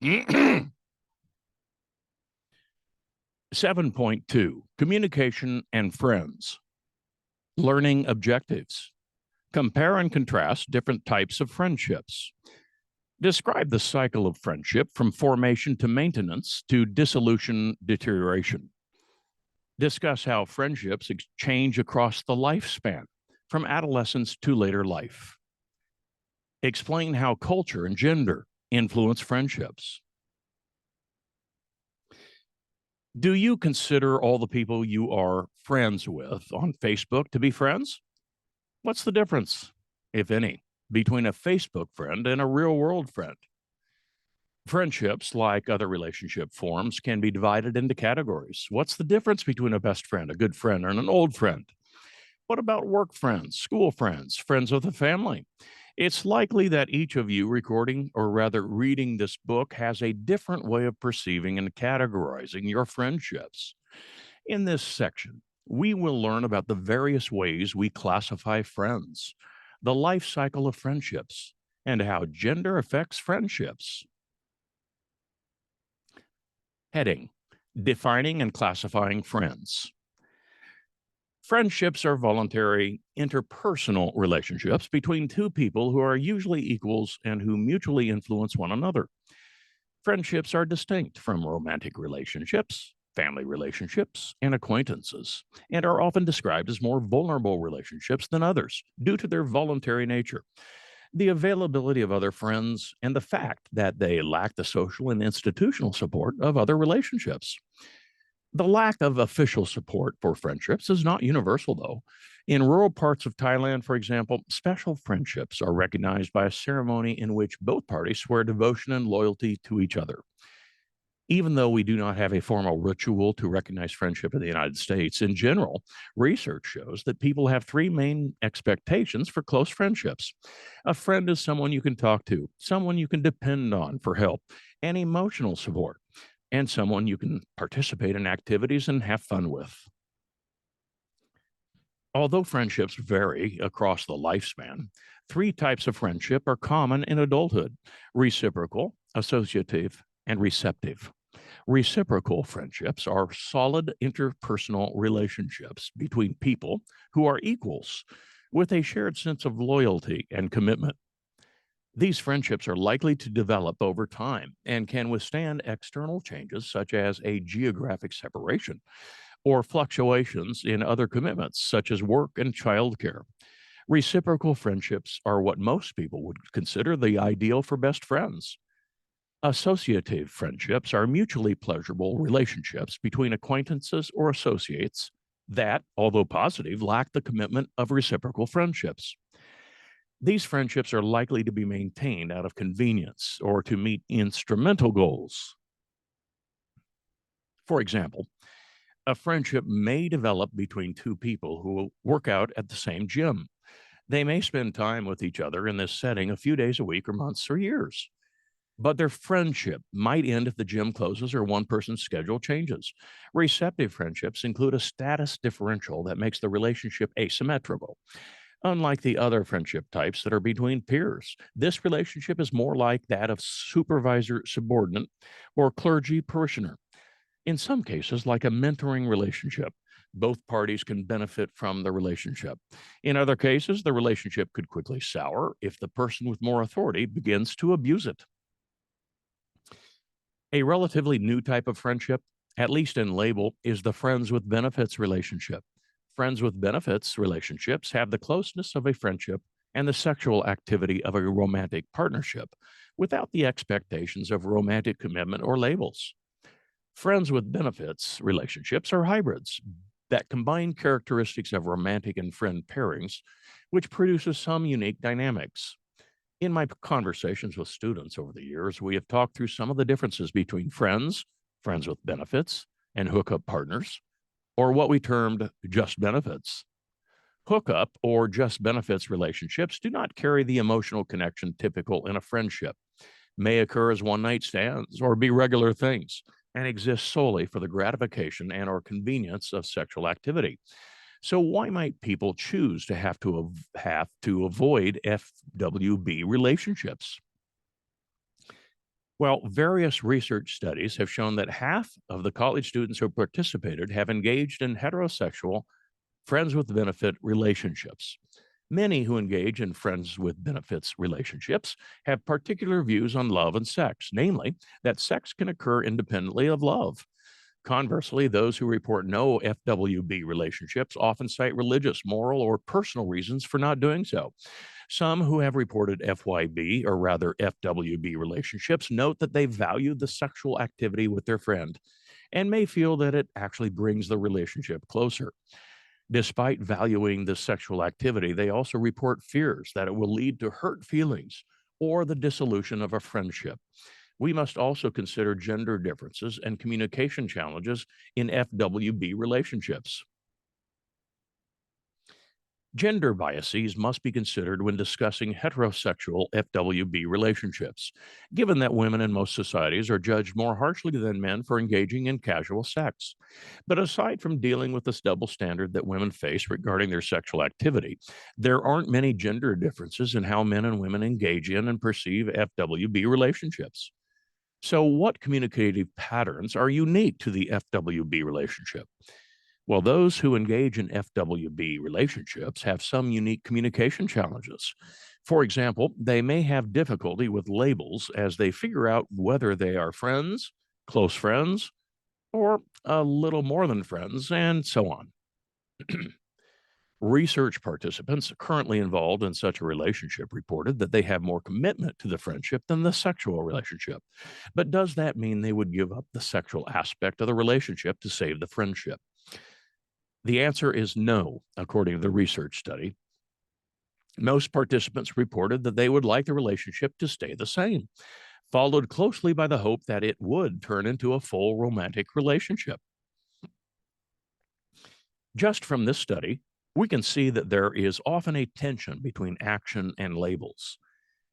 7.2, communication and friends. Learning objectives. Compare and contrast different types of friendships. Describe the cycle of friendship from formation to maintenance to dissolution, deterioration. Discuss how friendships change across the lifespan, from adolescence to later life. Explain how culture and gender influence friendships. Do you consider all the people you are friends with on Facebook to be friends? What's the difference, if any, between a Facebook friend and a real-world friend? Friendships, like other relationship forms, can be divided into categories. What's the difference between a best friend, a good friend, and an old friend? What about work friends, school friends, friends of the family? It's likely that each of you recording, or rather reading this book, has a different way of perceiving and categorizing your friendships. In this section, we will learn about the various ways we classify friends, the life cycle of friendships, and how gender affects friendships. Heading: Defining and classifying friends. Friendships are voluntary, interpersonal relationships between two people who are usually equals and who mutually influence one another. Friendships are distinct from romantic relationships, family relationships, and acquaintances, and are often described as more vulnerable relationships than others due to their voluntary nature, the availability of other friends, and the fact that they lack the social and institutional support of other relationships. The lack of official support for friendships is not universal, though. In rural parts of Thailand, for example, special friendships are recognized by a ceremony in which both parties swear devotion and loyalty to each other. Even though we do not have a formal ritual to recognize friendship in the United States, in general, research shows that people have three main expectations for close friendships. A friend is someone you can talk to, someone you can depend on for help and emotional support, and someone you can participate in activities and have fun with. Although friendships vary across the lifespan, three types of friendship are common in adulthood: reciprocal, associative, and receptive. Reciprocal friendships are solid interpersonal relationships between people who are equals with a shared sense of loyalty and commitment. These friendships are likely to develop over time and can withstand external changes such as a geographic separation or fluctuations in other commitments such as work and childcare. Reciprocal friendships are what most people would consider the ideal for best friends. Associative friendships are mutually pleasurable relationships between acquaintances or associates that, although positive, lack the commitment of reciprocal friendships. These friendships are likely to be maintained out of convenience or to meet instrumental goals. For example, a friendship may develop between two people who work out at the same gym. They may spend time with each other in this setting a few days a week or months or years. But their friendship might end if the gym closes or one person's schedule changes. Receptive friendships include a status differential that makes the relationship asymmetrical. Unlike the other friendship types that are between peers, this relationship is more like that of supervisor subordinate or clergy parishioner. In some cases, like a mentoring relationship, both parties can benefit from the relationship. In other cases, the relationship could quickly sour if the person with more authority begins to abuse it. A relatively new type of friendship, at least in label, is the friends with benefits relationship. Friends with benefits relationships have the closeness of a friendship and the sexual activity of a romantic partnership without the expectations of romantic commitment or labels. Friends with benefits relationships are hybrids that combine characteristics of romantic and friend pairings, which produces some unique dynamics. In my conversations with students over the years, we have talked through some of the differences between friends, friends with benefits, and hookup partners, or what we termed just benefits. Hookup or just benefits relationships do not carry the emotional connection typical in a friendship, may occur as one-night stands or be regular things, and exist solely for the gratification and or convenience of sexual activity. So why might people choose to have to avoid FWB relationships? Well, various research studies have shown that half of the college students who participated have engaged in heterosexual friends with benefit relationships. Many who engage in friends with benefits relationships have particular views on love and sex, namely, that sex can occur independently of love. Conversely, those who report no FWB relationships often cite religious, moral, or personal reasons for not doing so. Some who have reported FYB, or rather FWB relationships, note that they value the sexual activity with their friend and may feel that it actually brings the relationship closer. Despite valuing the sexual activity, they also report fears that it will lead to hurt feelings or the dissolution of a friendship. We must also consider gender differences and communication challenges in FWB relationships. Gender biases must be considered when discussing heterosexual FWB relationships, given that women in most societies are judged more harshly than men for engaging in casual sex. But aside from dealing with this double standard that women face regarding their sexual activity, there aren't many gender differences in how men and women engage in and perceive FWB relationships. So, what communicative patterns are unique to the FWB relationship? Well, those who engage in FWB relationships have some unique communication challenges. For example, they may have difficulty with labels as they figure out whether they are friends, close friends, or a little more than friends, and so on. Research participants currently involved in such a relationship reported that they have more commitment to the friendship than the sexual relationship. But does that mean they would give up the sexual aspect of the relationship to save the friendship? The answer is no, according to the research study. Most participants reported that they would like the relationship to stay the same, followed closely by the hope that it would turn into a full romantic relationship. Just from this study, we can see that there is often a tension between action and labels.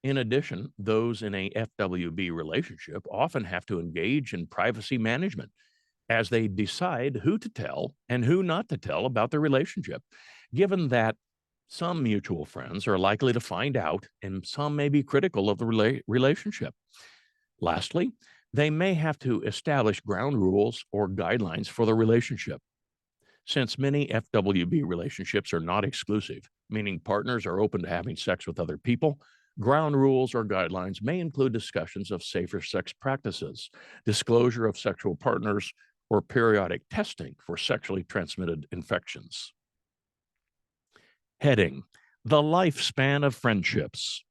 In addition, those in a FWB relationship often have to engage in privacy management as they decide who to tell and who not to tell about the relationship, given that some mutual friends are likely to find out and some may be critical of the relationship. Lastly, they may have to establish ground rules or guidelines for the relationship. Since many FWB relationships are not exclusive, meaning partners are open to having sex with other people, ground rules or guidelines may include discussions of safer sex practices, disclosure of sexual partners, or periodic testing for sexually transmitted infections. Heading: The Lifespan of Friendships.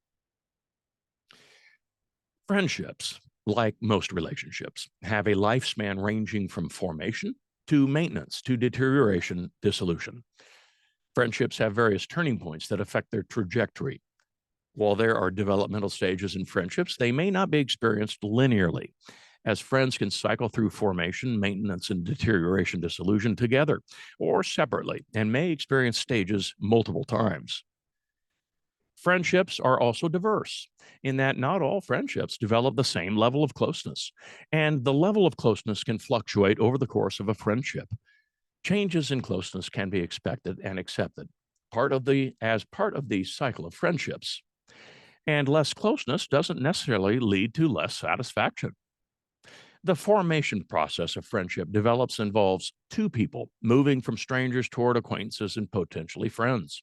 Friendships, like most relationships, have a lifespan ranging from formation to maintenance to deterioration, dissolution. Friendships have various turning points that affect their trajectory. While there are developmental stages in friendships, they may not be experienced linearly, as friends can cycle through formation, maintenance, and deterioration, dissolution together or separately, and may experience stages multiple times. Friendships are also diverse in that not all friendships develop the same level of closeness, and the level of closeness can fluctuate over the course of a friendship. Changes in closeness can be expected and accepted as part of the cycle of friendships. And less closeness doesn't necessarily lead to less satisfaction. The formation process of friendship involves two people moving from strangers toward acquaintances and potentially friends.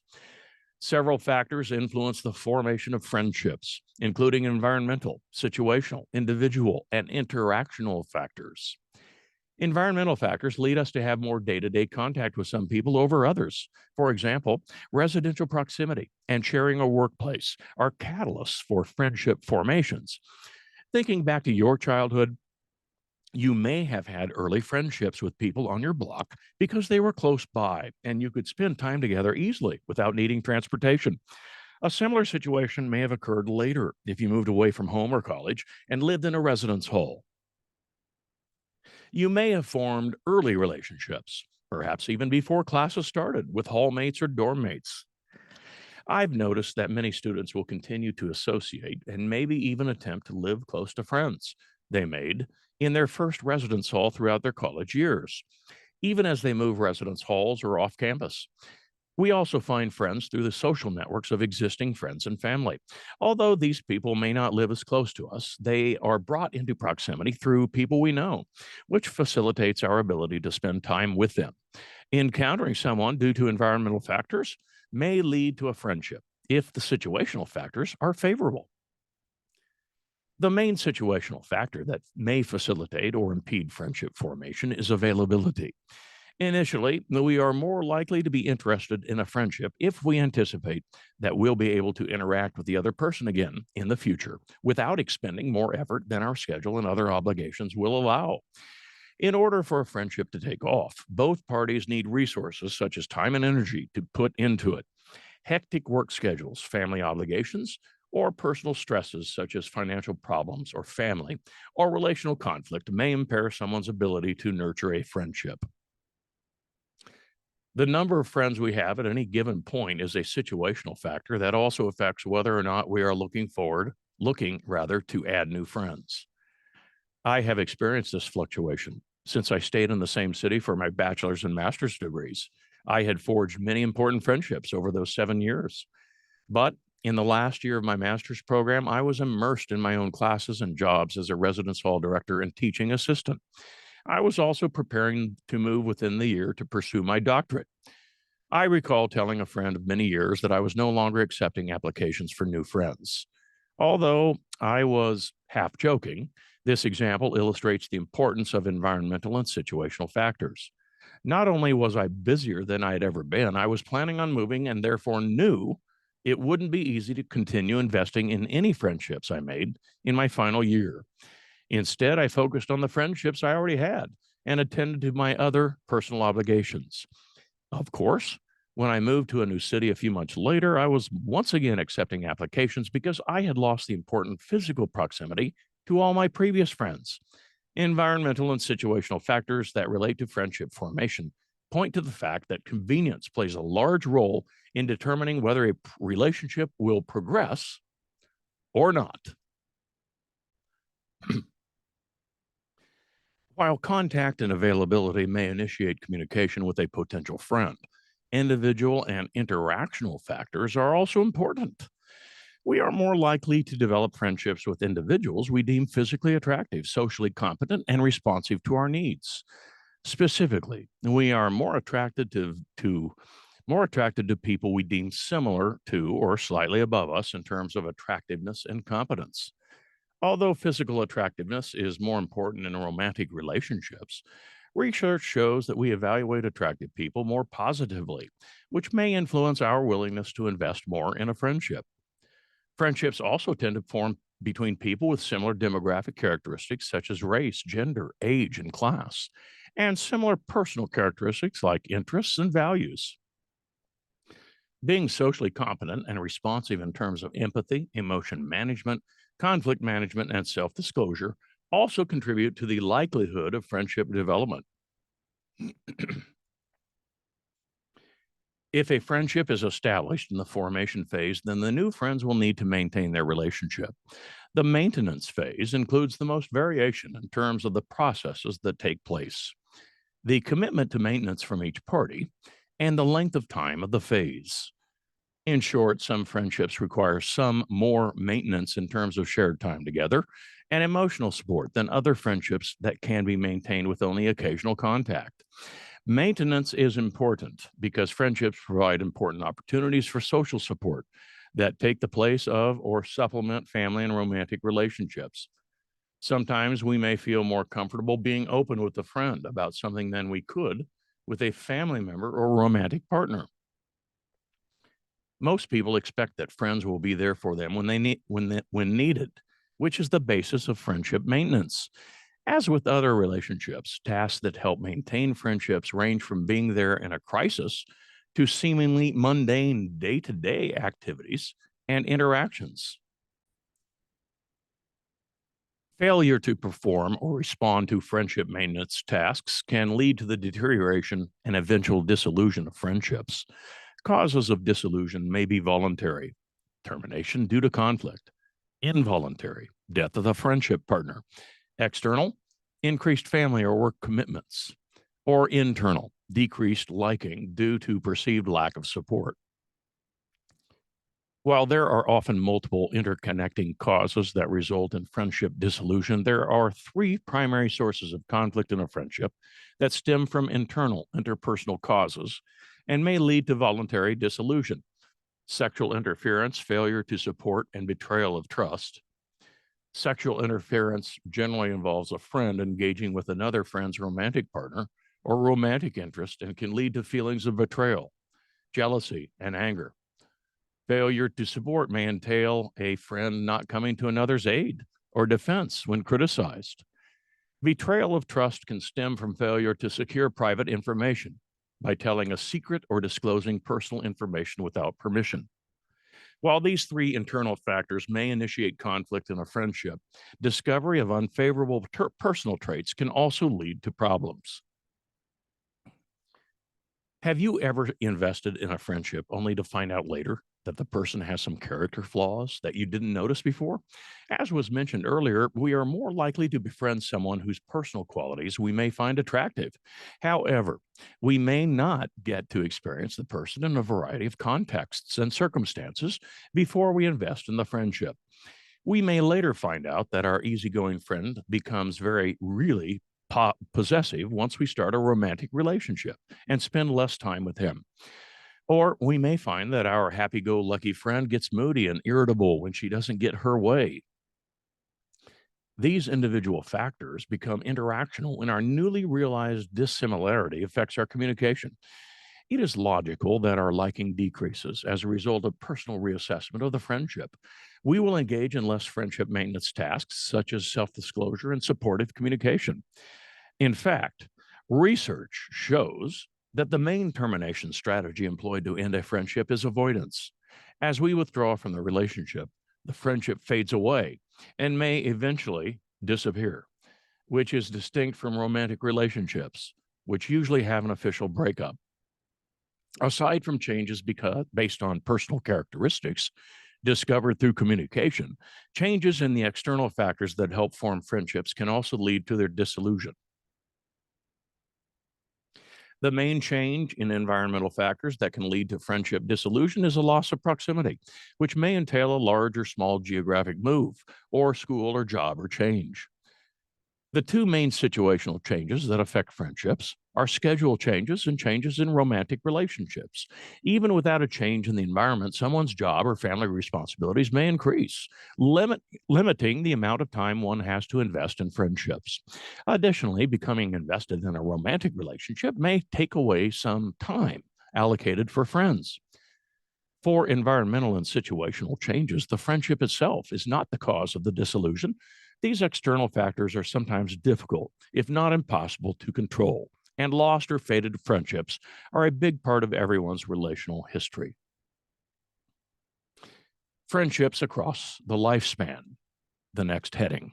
Several factors influence the formation of friendships, including environmental, situational, individual, and interactional factors. Environmental factors lead us to have more day to day contact with some people over others. For example, residential proximity and sharing a workplace are catalysts for friendship formations. Thinking back to your childhood, you may have had early friendships with people on your block because they were close by and you could spend time together easily without needing transportation. A similar situation may have occurred later if you moved away from home or college and lived in a residence hall. You may have formed early relationships, perhaps even before classes started, with hallmates or dorm mates. I've noticed that many students will continue to associate and maybe even attempt to live close to friends they made in their first residence hall throughout their college years, even as they move residence halls or off campus. We also find friends through the social networks of existing friends and family. Although these people may not live as close to us, they are brought into proximity through people we know, which facilitates our ability to spend time with them. Encountering someone due to environmental factors may lead to a friendship if the situational factors are favorable. The main situational factor that may facilitate or impede friendship formation is availability. Initially, we are more likely to be interested in a friendship if we anticipate that we'll be able to interact with the other person again in the future without expending more effort than our schedule and other obligations will allow. In order for a friendship to take off, both parties need resources such as time and energy to put into it. Hectic work schedules, family obligations, or personal stresses such as financial problems or family or relational conflict may impair someone's ability to nurture a friendship. The number of friends we have at any given point is a situational factor that also affects whether or not we are looking rather to add new friends. I have experienced this fluctuation since I stayed in the same city for my bachelor's and master's degrees. I had forged many important friendships over those 7 years. But in the last year of my master's program, I was immersed in my own classes and jobs as a residence hall director and teaching assistant. I was also preparing to move within the year to pursue my doctorate. I recall telling a friend of many years that I was no longer accepting applications for new friends. Although I was half joking, this example illustrates the importance of environmental and situational factors. Not only was I busier than I had ever been, I was planning on moving and therefore knew it wouldn't be easy to continue investing in any friendships I made in my final year. Instead, I focused on the friendships I already had and attended to my other personal obligations. Of course, when I moved to a new city a few months later, I was once again accepting applications because I had lost the important physical proximity to all my previous friends. Environmental and situational factors that relate to friendship formation point to the fact that convenience plays a large role in determining whether a relationship will progress or not. While contact and availability may initiate communication with a potential friend, individual and interactional factors are also important. We are more likely to develop friendships with individuals we deem physically attractive, socially competent, and responsive to our needs. Specifically, we are more attracted to people we deem similar to or slightly above us in terms of attractiveness and competence. Although physical attractiveness is more important in romantic relationships, research shows that we evaluate attractive people more positively, which may influence our willingness to invest more in a friendship. Friendships also tend to form between people with similar demographic characteristics such as race, gender, age, and class, and similar personal characteristics like interests and values. Being socially competent and responsive in terms of empathy, emotion management, conflict management, and self disclosure also contribute to the likelihood of friendship development. If a friendship is established in the formation phase, then the new friends will need to maintain their relationship. The maintenance phase includes the most variation in terms of the processes that take place, the commitment to maintenance from each party, and the length of time of the phase. In short, some friendships require some more maintenance in terms of shared time together and emotional support than other friendships that can be maintained with only occasional contact. Maintenance is important because friendships provide important opportunities for social support that take the place of or supplement family and romantic relationships. Sometimes we may feel more comfortable being open with a friend about something than we could with a family member or romantic partner. Most people expect that friends will be there for them when needed, which is the basis of friendship maintenance. As with other relationships, tasks that help maintain friendships range from being there in a crisis to seemingly mundane day-to-day activities and interactions. Failure to perform or respond to friendship maintenance tasks can lead to the deterioration and eventual dissolution of friendships. Causes of dissolution may be voluntary, termination due to conflict; involuntary, death of the friendship partner; external, increased family or work commitments; or internal, decreased liking due to perceived lack of support. While there are often multiple interconnecting causes that result in friendship dissolution, there are three primary sources of conflict in a friendship that stem from internal interpersonal causes and may lead to voluntary dissolution: sexual interference, failure to support, and betrayal of trust. Sexual interference generally involves a friend engaging with another friend's romantic partner or romantic interest and can lead to feelings of betrayal, jealousy, and anger. Failure to support may entail a friend not coming to another's aid or defense when criticized. Betrayal of trust can stem from failure to secure private information by telling a secret or disclosing personal information without permission. While these three internal factors may initiate conflict in a friendship, discovery of unfavorable personal traits can also lead to problems. Have you ever invested in a friendship only to find out later that the person has some character flaws that you didn't notice before? As was mentioned earlier, we are more likely to befriend someone whose personal qualities we may find attractive. However, we may not get to experience the person in a variety of contexts and circumstances before we invest in the friendship. We may later find out that our easygoing friend becomes really possessive once we start a romantic relationship and spend less time with him. Or we may find that our happy go lucky friend gets moody and irritable when she doesn't get her way. These individual factors become interactional when our newly realized dissimilarity affects our communication. It is logical that our liking decreases as a result of personal reassessment of the friendship. We will engage in less friendship maintenance tasks, such as self disclosure and supportive communication. In fact, research shows that the main termination strategy employed to end a friendship is avoidance. As we withdraw from the relationship, the friendship fades away and may eventually disappear, which is distinct from romantic relationships, which usually have an official breakup. Aside from changes based on personal characteristics discovered through communication, changes in the external factors that help form friendships can also lead to their dissolution. The main change in environmental factors that can lead to friendship dissolution is a loss of proximity, which may entail a large or small geographic move, or school or job or change. The two main situational changes that affect friendships are schedule changes and changes in romantic relationships. Even without a change in the environment, someone's job or family responsibilities may increase, limiting the amount of time one has to invest in friendships. Additionally, becoming invested in a romantic relationship may take away some time allocated for friends. For environmental and situational changes, the friendship itself is not the cause of the dissolution. These external factors are sometimes difficult, if not impossible, to control, and lost or faded friendships are a big part of everyone's relational history. Friendships across the lifespan, the next heading.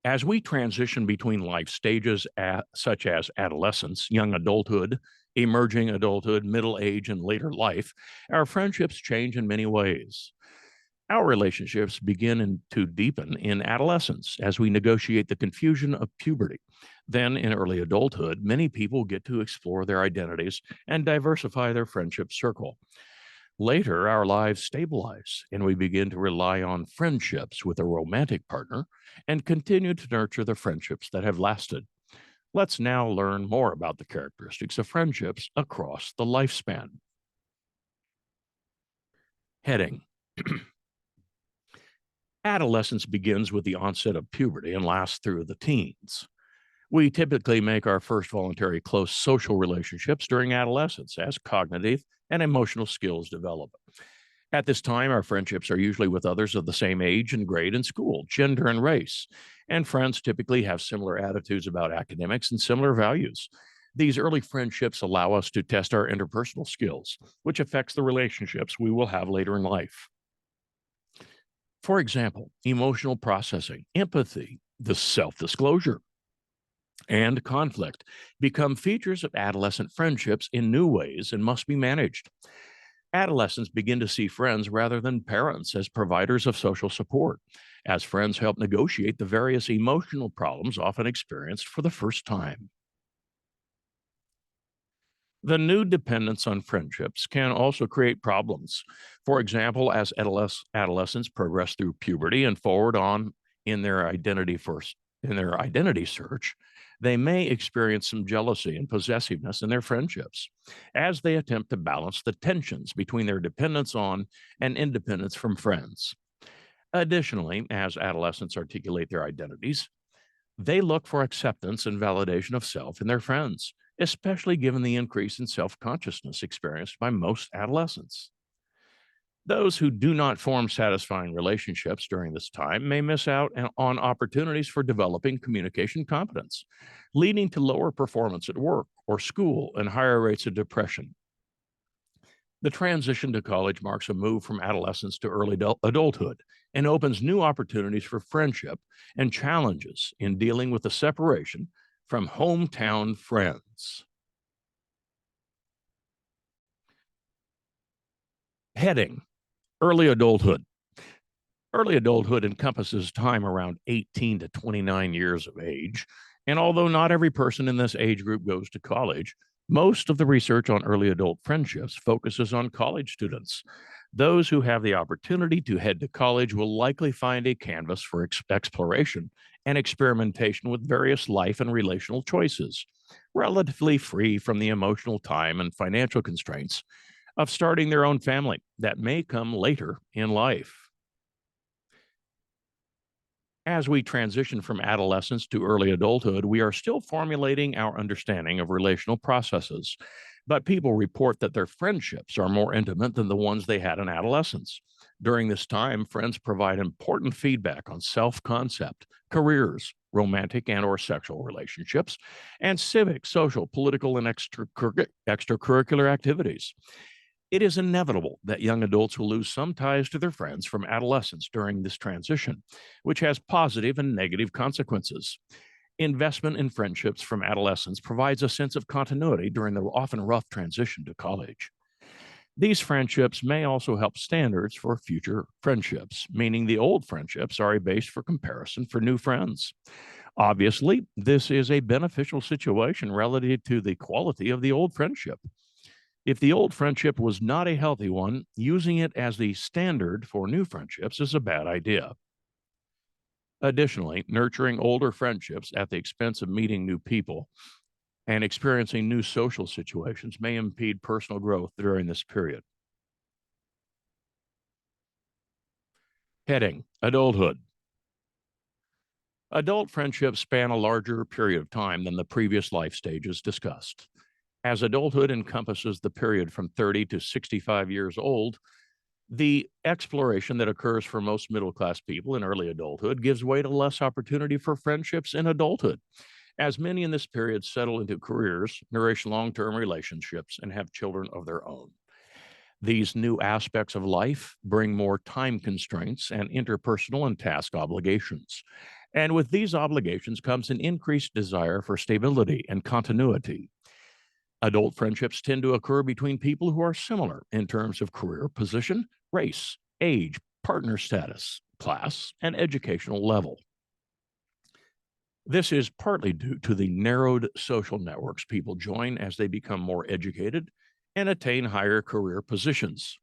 As we transition between life stages such as adolescence, young adulthood, emerging adulthood, middle age, and later life, our friendships change in many ways. Our relationships begin to deepen in adolescence as we negotiate the confusion of puberty. Then, in early adulthood, many people get to explore their identities and diversify their friendship circle. Later, our lives stabilize and we begin to rely on friendships with a romantic partner and continue to nurture the friendships that have lasted. Let's now learn more about the characteristics of friendships across the lifespan. Heading. Adolescence begins with the onset of puberty and lasts through the teens. We typically make our first voluntary close social relationships during adolescence as cognitive and emotional skills develop. At this time, our friendships are usually with others of the same age and grade in school, gender, and race. And friends typically have similar attitudes about academics and similar values. These early friendships allow us to test our interpersonal skills, which affects the relationships we will have later in life. For example, emotional processing, empathy, the self-disclosure, and conflict become features of adolescent friendships in new ways and must be managed. Adolescents begin to see friends rather than parents as providers of social support, as friends help negotiate the various emotional problems often experienced for the first time. The new dependence on friendships can also create problems. For example, as adolescents progress through puberty and forward on in their identity search, they may experience some jealousy and possessiveness in their friendships as they attempt to balance the tensions between their dependence on and independence from friends. Additionally, as adolescents articulate their identities, they look for acceptance and validation of self in their friends, especially given the increase in self consciousness experienced by most adolescents. Those who do not form satisfying relationships during this time may miss out on opportunities for developing communication competence, leading to lower performance at work or school and higher rates of depression. The transition to college marks a move from adolescence to early adulthood and opens new opportunities for friendship and challenges in dealing with the separation from hometown friends. Heading: Early adulthood. Early adulthood encompasses time around 18 to 29 years of age. And although not every person in this age group goes to college, most of the research on early adult friendships focuses on college students. Those who have the opportunity to head to college will likely find a canvas for exploration and experimentation with various life and relational choices, relatively free from the emotional time and financial constraints of starting their own family that may come later in life. As we transition from adolescence to early adulthood, we are still formulating our understanding of relational processes. But people report that their friendships are more intimate than the ones they had in adolescence. During this time, friends provide important feedback on self-concept, careers, romantic and or sexual relationships, and civic, social, political, and extracurricular activities. It is inevitable that young adults will lose some ties to their friends from adolescence during this transition, which has positive and negative consequences. Investment in friendships from adolescence provides a sense of continuity during the often rough transition to college. These friendships may also help standards for future friendships, meaning the old friendships are a base for comparison for new friends. Obviously, this is a beneficial situation relative to the quality of the old friendship. If the old friendship was not a healthy one, using it as the standard for new friendships is a bad idea. Additionally, nurturing older friendships at the expense of meeting new people and experiencing new social situations may impede personal growth during this period. Heading: Adulthood. Adult friendships span a larger period of time than the previous life stages discussed. As adulthood encompasses the period from 30 to 65 years old, the exploration that occurs for most middle class people in early adulthood gives way to less opportunity for friendships in adulthood, as many in this period settle into careers, nourish long term relationships, and have children of their own. These new aspects of life bring more time constraints and interpersonal and task obligations. And with these obligations comes an increased desire for stability and continuity. Adult friendships tend to occur between people who are similar in terms of career position, race, age, partner status, class, and educational level. This is partly due to the narrowed social networks people join as they become more educated and attain higher career positions.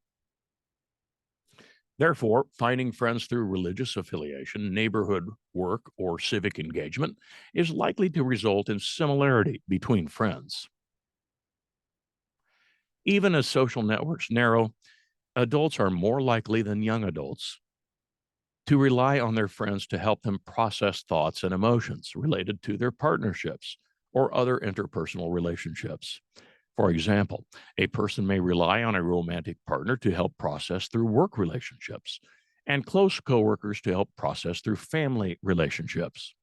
Therefore, finding friends through religious affiliation, neighborhood work, or civic engagement is likely to result in similarity between friends. Even as social networks narrow, adults are more likely than young adults to rely on their friends to help them process thoughts and emotions related to their partnerships or other interpersonal relationships. For example, a person may rely on a romantic partner to help process through work relationships and close coworkers to help process through family relationships.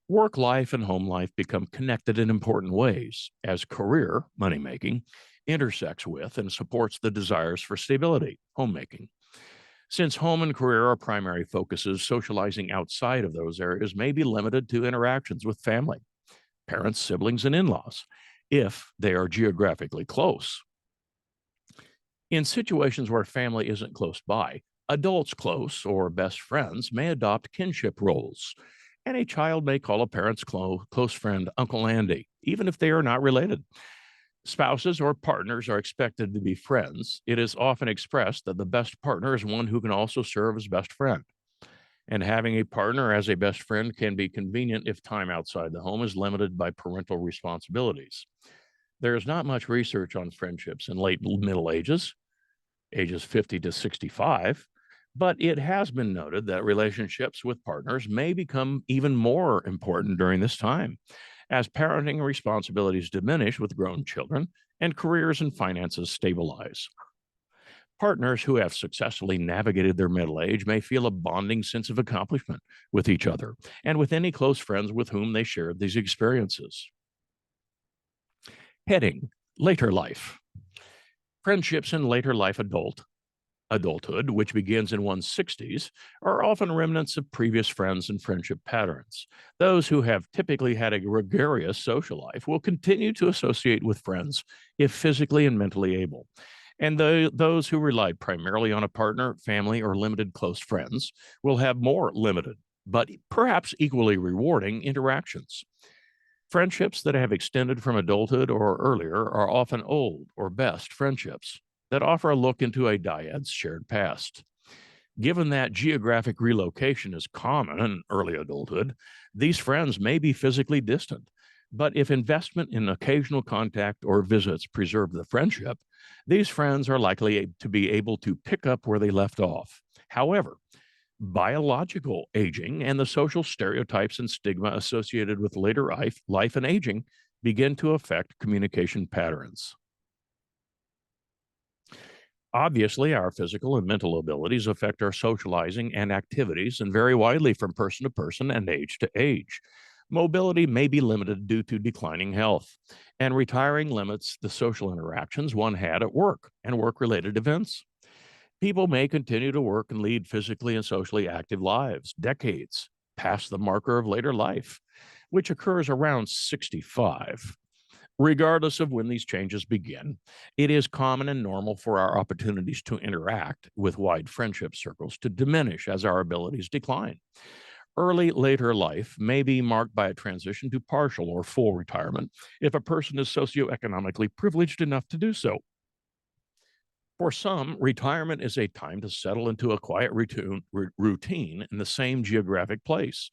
Work life and home life become connected in important ways as career, money making, intersects with and supports the desires for stability, homemaking. Since home and career are primary focuses, socializing outside of those areas may be limited to interactions with family, parents, siblings, and in laws, if they are geographically close. In situations where family isn't close by, adults close or best friends may adopt kinship roles, and a child may call a parent's close friend Uncle Andy, even if they are not related. Spouses or partners are expected to be friends. It is often expressed that the best partner is one who can also serve as best friend. And having a partner as a best friend can be convenient if time outside the home is limited by parental responsibilities. There is not much research on friendships in late middle ages, ages 50 to 65, but it has been noted that relationships with partners may become even more important during this time as parenting responsibilities diminish with grown children and careers and finances stabilize. Partners who have successfully navigated their middle age may feel a bonding sense of accomplishment with each other and with any close friends with whom they shared these experiences. Heading Later life. Friendships in later life adulthood, which begins in one's 60s, are often remnants of previous friends and friendship patterns. Those who have typically had a gregarious social life will continue to associate with friends if physically and mentally able. And those who relied primarily on a partner, family, or limited close friends will have more limited, but perhaps equally rewarding interactions. Friendships that have extended from adulthood or earlier are often old or best friendships that offer a look into a dyad's shared past. Given that geographic relocation is common in early adulthood, these friends may be physically distant. But if investment in occasional contact or visits preserve the friendship, these friends are likely to be able to pick up where they left off. However, biological aging and the social stereotypes and stigma associated with later life and aging begin to affect communication patterns. Obviously, our physical and mental abilities affect our socializing and activities and vary widely from person to person and age to age. Mobility may be limited due to declining health, and retiring limits the social interactions one had at work and work related events. People may continue to work and lead physically and socially active lives, decades past the marker of later life, which occurs around 65. Regardless of when these changes begin, it is common and normal for our opportunities to interact with wide friendship circles to diminish as our abilities decline. Early later life may be marked by a transition to partial or full retirement if a person is socioeconomically privileged enough to do so. For some, retirement is a time to settle into a quiet routine in the same geographic place,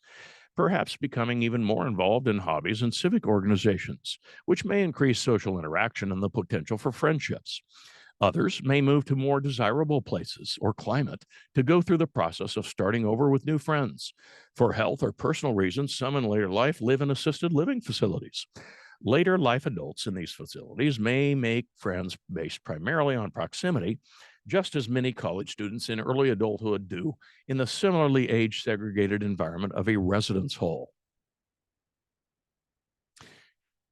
perhaps becoming even more involved in hobbies and civic organizations, which may increase social interaction and the potential for friendships. Others may move to more desirable places or climate to go through the process of starting over with new friends. For health or personal reasons, some in later life live in assisted living facilities. Later life adults in these facilities may make friends based primarily on proximity, just as many college students in early adulthood do in the similarly age segregated environment of a residence hall.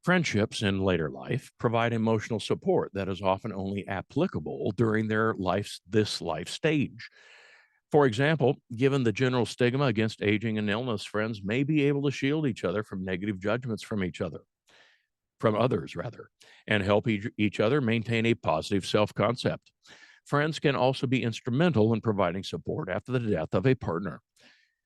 Friendships in later life provide emotional support that is often only applicable during this life stage. For example, given the general stigma against aging and illness, friends may be able to shield each other from negative judgments from others rather, and help each other maintain a positive self-concept. Friends can also be instrumental in providing support after the death of a partner.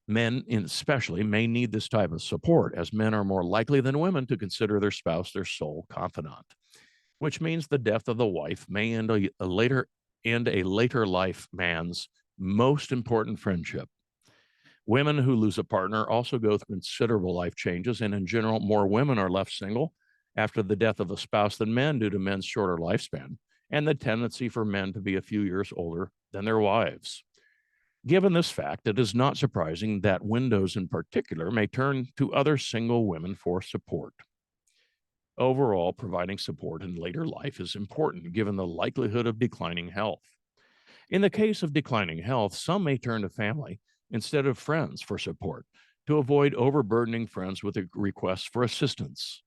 Men, especially, may need this type of support, as men are more likely than women to consider their spouse their sole confidant, which means the death of the wife may end a later life man's most important friendship. Women who lose a partner also go through considerable life changes, and in general, more women are left single after the death of a spouse than men due to men's shorter lifespan and the tendency for men to be a few years older than their wives. Given this fact, it is not surprising that widows in particular may turn to other single women for support. Overall, providing support in later life is important given the likelihood of declining health. In the case of declining health, some may turn to family instead of friends for support to avoid overburdening friends with requests for assistance.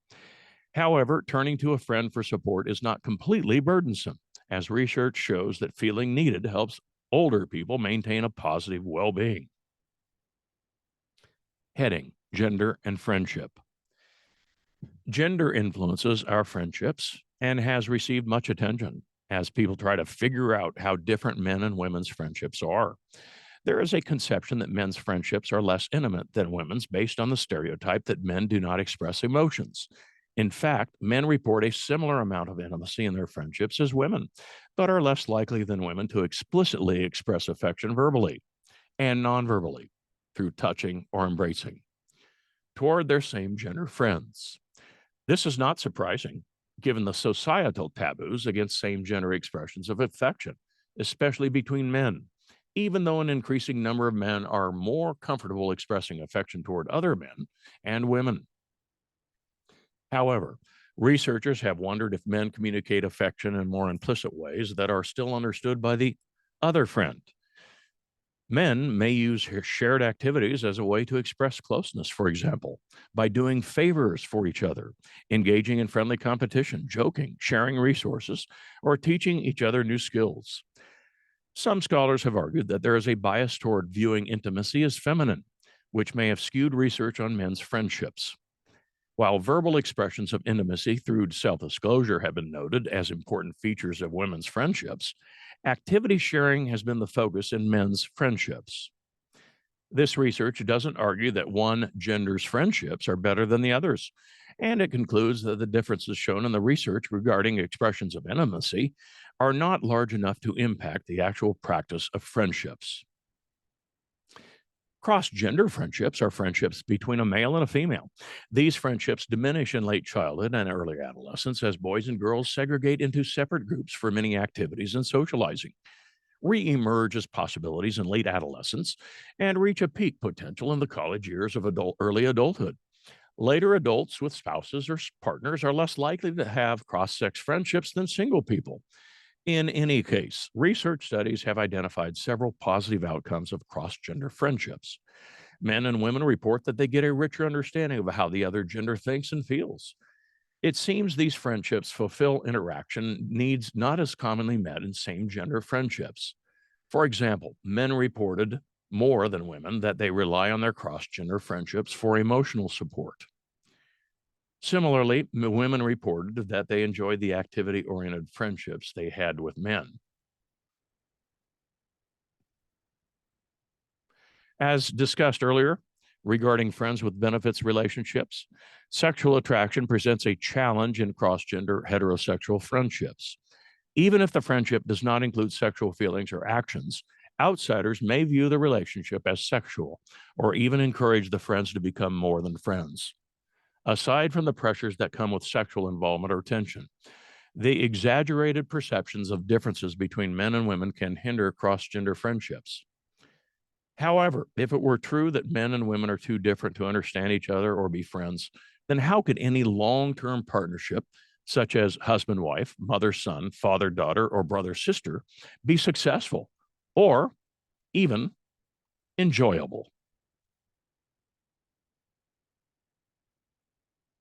However, turning to a friend for support is not completely burdensome, as research shows that feeling needed helps older people maintain a positive well being. Heading Gender and Friendship. Gender influences our friendships and has received much attention as people try to figure out how different men and women's friendships are. There is a conception that men's friendships are less intimate than women's based on the stereotype that men do not express emotions In fact, men report a similar amount of intimacy in their friendships as women, but are less likely than women to explicitly express affection verbally and nonverbally through touching or embracing toward their same gender friends. This is not surprising, given the societal taboos against same gender expressions of affection, especially between men, even though an increasing number of men are more comfortable expressing affection toward other men and women. However, researchers have wondered if men communicate affection in more implicit ways that are still understood by the other friend. Men may use shared activities as a way to express closeness, for example, by doing favors for each other, engaging in friendly competition, joking, sharing resources, or teaching each other new skills. Some scholars have argued that there is a bias toward viewing intimacy as feminine, which may have skewed research on men's friendships. While verbal expressions of intimacy through self disclosure have been noted as important features of women's friendships, activity sharing has been the focus in men's friendships. This research doesn't argue that one gender's friendships are better than the others, and it concludes that the differences shown in the research regarding expressions of intimacy are not large enough to impact the actual practice of friendships. Cross-gender friendships are friendships between a male and a female. These friendships diminish in late childhood and early adolescence as boys and girls segregate into separate groups for many activities and socializing, re-emerge as possibilities in late adolescence, and reach a peak potential in the college years of early adulthood. Later adults with spouses or partners are less likely to have cross-sex friendships than single people. In any case, research studies have identified several positive outcomes of cross-gender friendships. Men and women report that they get a richer understanding of how the other gender thinks and feels. It seems these friendships fulfill interaction needs not as commonly met in same gender friendships. For example, men reported more than women that they rely on their cross gender friendships for emotional support. Similarly, women reported that they enjoyed the activity oriented friendships they had with men. As discussed earlier, regarding friends with benefits relationships, sexual attraction presents a challenge in cross gender heterosexual friendships. Even if the friendship does not include sexual feelings or actions, outsiders may view the relationship as sexual or even encourage the friends to become more than friends. Aside from the pressures that come with sexual involvement or tension, the exaggerated perceptions of differences between men and women can hinder cross gender friendships. However, if it were true that men and women are too different to understand each other or be friends, then how could any long term partnership, such as husband wife, mother son, father daughter, or brother sister, be successful or even enjoyable?